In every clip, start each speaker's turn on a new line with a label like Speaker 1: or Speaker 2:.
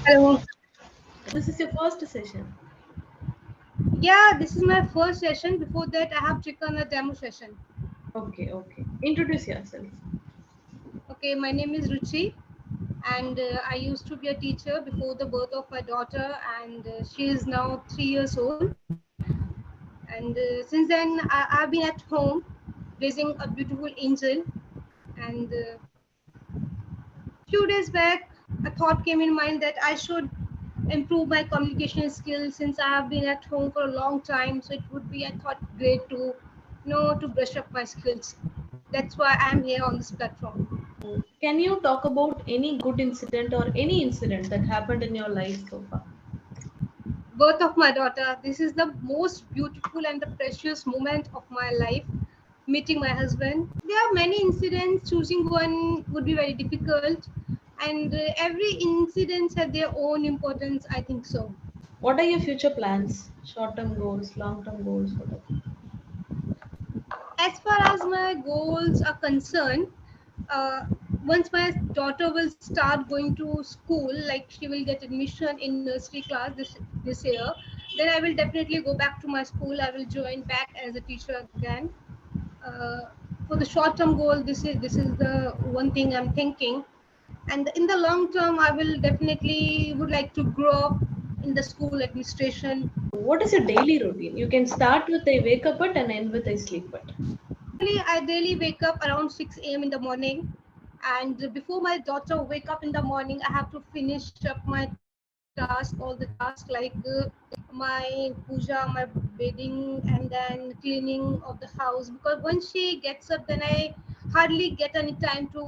Speaker 1: Hello.
Speaker 2: This is your first session.
Speaker 1: Yeah, this is my first session. Before that, I have taken a demo session.
Speaker 2: Okay. Introduce yourself.
Speaker 1: Okay, my name is Ruchi, and I used to be a teacher before the birth of my daughter, and she is now 3 years old. And since then, I've been at home raising a beautiful angel. And few days back, a thought came in mind that I should improve my communication skills since I have been at home for a long time. So it would be, I thought, great to to brush up my skills. That's why I'm here on this platform.
Speaker 2: Can you talk about any good incident or any incident that happened in your life so far?
Speaker 1: Birth of my daughter. This is the most beautiful and the precious moment of my life. Meeting my husband. There are many incidents. Choosing one would be very difficult, and every incident has their own importance. I think so.
Speaker 2: What are your future plans? Short-term goals, long-term goals, whatever.
Speaker 1: As far as my goals are concerned, uh, once my daughter will start going to school, like she will get admission in nursery class this year, then I will definitely go back to my school. I will join back as a teacher again. uh, for the short term goal, this is the one thing I'm thinking. And in the long term, I will definitely would like to grow up in the school administration.
Speaker 2: What is your daily routine? You can start with a wake up at and end with a sleep at.
Speaker 1: I daily wake up around 6 a.m. in the morning, and before my daughter wake up in the morning, I have to finish up my task, all the tasks like my puja, my bathing, and then cleaning of the house. Because once she gets up, then I hardly get any time to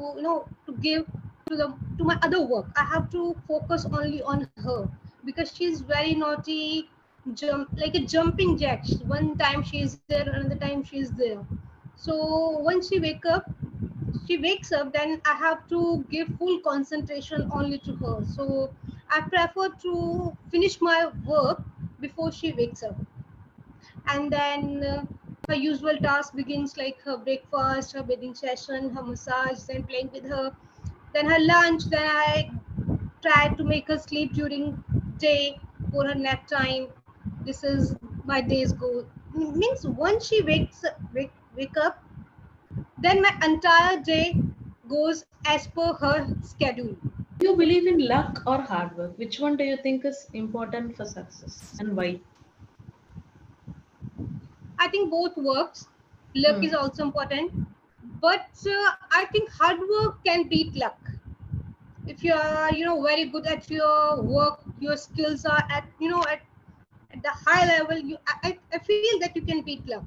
Speaker 1: to give to my other work. I have to focus only on her because she's very naughty, jump like a jumping jack. One time she's there, another time she's there. So once she wakes up, then I have to give full concentration only to her. So I prefer to finish my work before she wakes up. And then her usual task begins, like her breakfast, her bathing session, her massage, then playing with her, then her lunch. Then I try to make her sleep during day for her nap time. This is my day's goal. Means once she wake up, then my entire day goes as per her schedule.
Speaker 2: Do you believe in luck or hard work? Which one do you think is important for success and why?
Speaker 1: I think both works. Luck
Speaker 2: Hmm.
Speaker 1: is also important, but I think hard work can beat luck. If you are, very good at your work, your skills are at, at the high level. I feel that you can beat luck.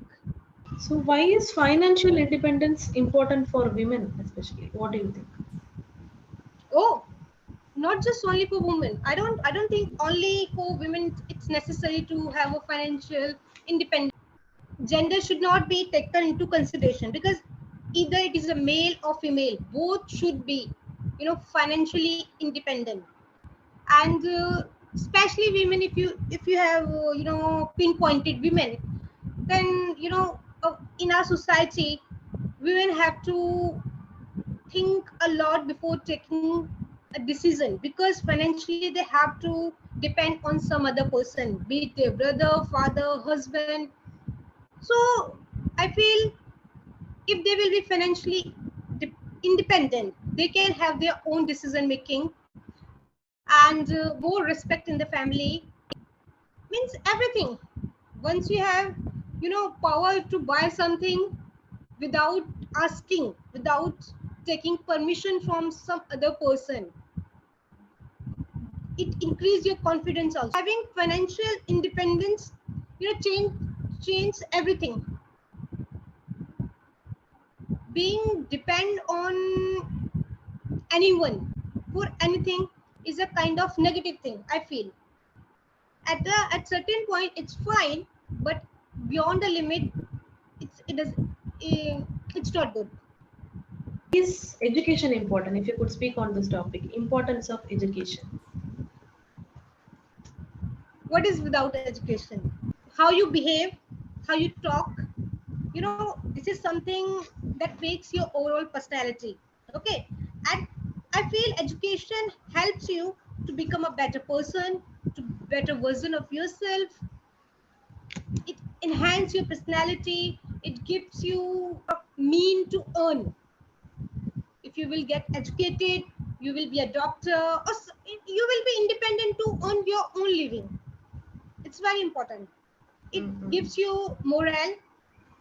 Speaker 2: So why is financial independence important for women especially? What do you think?
Speaker 1: Oh, not just only for women. I don't think only for women it's necessary to have a financial independence. Gender should not be taken into consideration because either it is a male or female, both should be, financially independent. And especially women, if you have pinpointed women, then in our society, women have to think a lot before taking a decision, because financially they have to depend on some other person, be it their brother, father, husband. So I feel if they will be financially independent, they can have their own decision making, and more respect in the family. Means everything. Once you have, power to buy something without asking, without taking permission from some other person, it increase your confidence also. Having financial independence, change everything. Being depend on anyone for anything is a kind of negative thing, I feel. At certain point it's fine, but beyond the limit, eh, it's not good.
Speaker 2: Is education important? If you could speak on this topic, importance of education.
Speaker 1: What is without education? How you behave, how you talk, this is something that makes your overall personality. Okay. And I feel education helps you to become a better person, to better version of yourself. It enhances your personality. It gives you a mean to earn. If you will get educated, you will be a doctor, or you will be independent to earn your own living. It's very important. It
Speaker 2: Mm-hmm.
Speaker 1: gives you morale,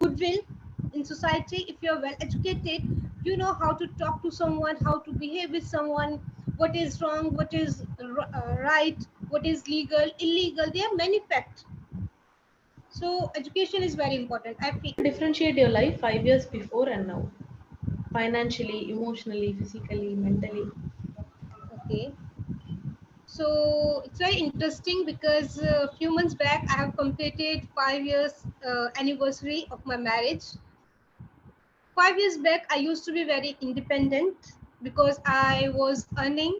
Speaker 1: goodwill in society. If you're well educated, you know how to talk to someone, how to behave with someone, what is wrong, what is right, what is legal, illegal. There are many facts. So education is very important, I feel.
Speaker 2: Differentiate your life 5 years before and now, financially, emotionally, physically, mentally.
Speaker 1: Okay. So it's very interesting because a few months back I have completed 5 years anniversary of my marriage. 5 years back I used to be very independent because I was earning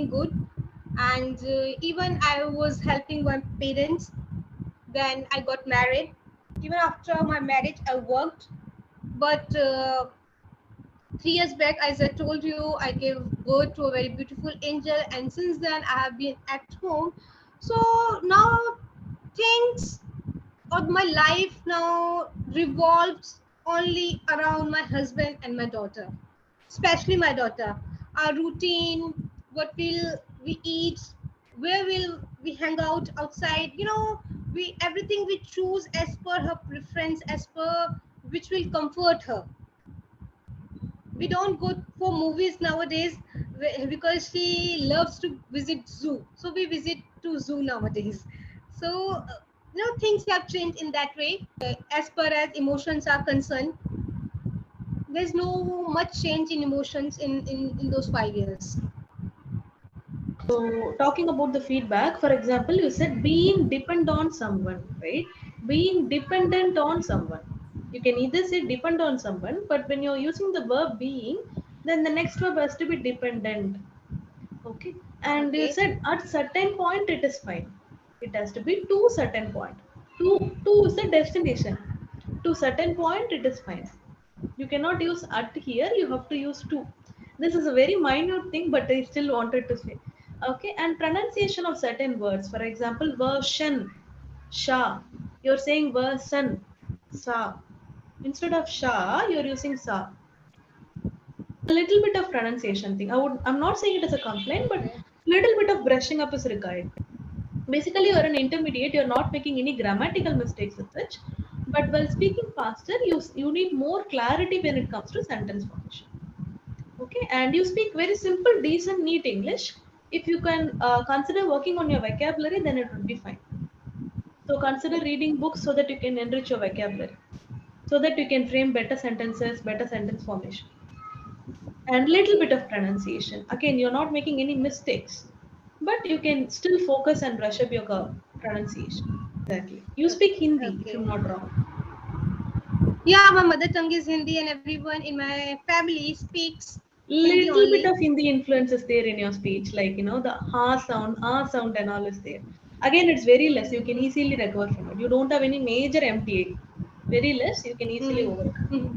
Speaker 1: good, and even I was helping my parents. Then I got married. Even after my marriage I worked, but 3 years back, as I told you, I gave birth to a very beautiful angel, and since then I have been at home. So now things of my life now revolves only around my husband and my daughter, especially my daughter. Our routine, what will we eat, where will we hang out outside, we everything we choose as per her preference, as per which will comfort her. We don't go for movies nowadays because she loves to visit zoo, so we visit to zoo nowadays. So things have changed in that way. As far as emotions are concerned, there's no much change in emotions in those 5 years.
Speaker 2: So, talking about the feedback, for example, you said being dependent on someone, right? Being dependent on someone. You can either say depend on someone, but when you're using the verb being, then the next verb has to be dependent. Okay. And you
Speaker 1: Okay.
Speaker 2: said at certain point it is fine. It has to be to certain point. To is the destination. To certain point it is fine. You cannot use at here, you have to use to. This is a very minute thing, but I still wanted to say. Okay, and pronunciation of certain words. For example, version, sha. You're saying version, sa. Instead of sha, you're using sa. A little bit of pronunciation thing. I'm not saying it as a complaint, but
Speaker 1: Okay.
Speaker 2: little bit of brushing up is required. Basically, you're an intermediate, you're not making any grammatical mistakes as such. But while speaking faster, you need more clarity when it comes to sentence formation. Okay, and you speak very simple, decent, neat English. If you can consider working on your vocabulary, then it would be fine. So consider
Speaker 1: Okay.
Speaker 2: reading books so that you can enrich your vocabulary, so that you can frame better sentences, better sentence formation, and little bit of pronunciation. Again, you're not making any mistakes, but you can still focus and brush up your pronunciation. Exactly. You speak Hindi, if
Speaker 1: Okay.
Speaker 2: I'm not wrong.
Speaker 1: Yeah, my mother tongue is Hindi, and everyone in my family speaks Hindi
Speaker 2: Little bit
Speaker 1: only.
Speaker 2: of Hindi influence is there in your speech, like the ha sound, ah sound, and all is there. Again, it's very less. You can easily recover from it. You don't have any major MTA. Very less. You can easily overcome.
Speaker 1: Mm.